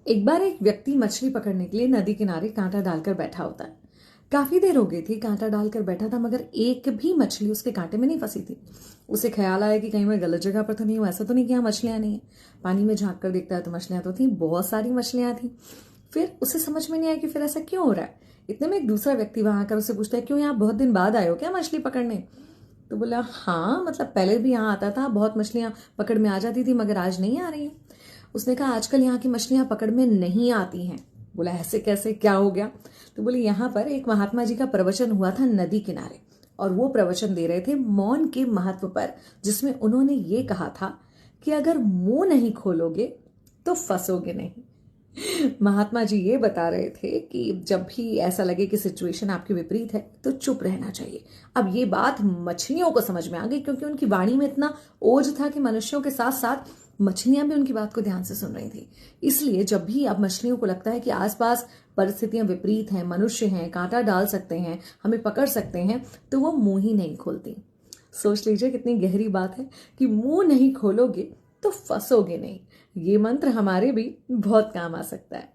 एक बार एक व्यक्ति मछली पकड़ने के लिए नदी किनारे कांटा डालकर बैठा होता है। काफी देर हो गई थी, कांटा डालकर बैठा था मगर एक भी मछली उसके कांटे में नहीं फंसी थी। उसे ख्याल आया कि कहीं मैं गलत जगह पर तो नहीं हूं, ऐसा तो नहीं कि यहाँ मछलियां नहीं है। पानी में झांक कर देखता है तो मछलियां तो थी, बहुत सारी मछलियां थी। फिर उसे समझ में नहीं आया कि फिर ऐसा क्यों हो रहा है। इतने में एक दूसरा व्यक्ति वहां आकर उससे पूछता है, क्यों यहाँ बहुत दिन बाद आए हो क्या मछली पकड़ने? तो बोला, हाँ मतलब पहले भी यहाँ आता था, बहुत मछलियां पकड़ में आ जाती थी मगर आज नहीं आ रही है। उसने कहा, आजकल यहाँ की मछलियां पकड़ में नहीं आती हैं। बोला, ऐसे कैसे, क्या हो गया? तो बोले, यहाँ पर एक महात्मा जी का प्रवचन हुआ था नदी किनारे, और वो प्रवचन दे रहे थे मौन के महत्व पर, जिसमें उन्होंने ये कहा था कि अगर मुंह नहीं खोलोगे तो फंसोगे नहीं। महात्मा जी ये बता रहे थे कि जब भी ऐसा लगे कि सिचुएशन आपके विपरीत है तो चुप रहना चाहिए। अब ये बात मछलियों को समझ में आ गई, क्योंकि उनकी वाणी में इतना ओज था कि मनुष्यों के साथ साथ मछलियां भी उनकी बात को ध्यान से सुन रही थी। इसलिए जब भी अब मछलियों को लगता है कि आसपास परिस्थितियां विपरीत हैं, मनुष्य हैं, कांटा डाल सकते हैं, हमें पकड़ सकते हैं, तो वो मुंह ही नहीं खोलती। सोच लीजिए कितनी गहरी बात है कि मुंह नहीं खोलोगे तो फंसोगे नहीं। ये मंत्र हमारे भी बहुत काम आ सकता है।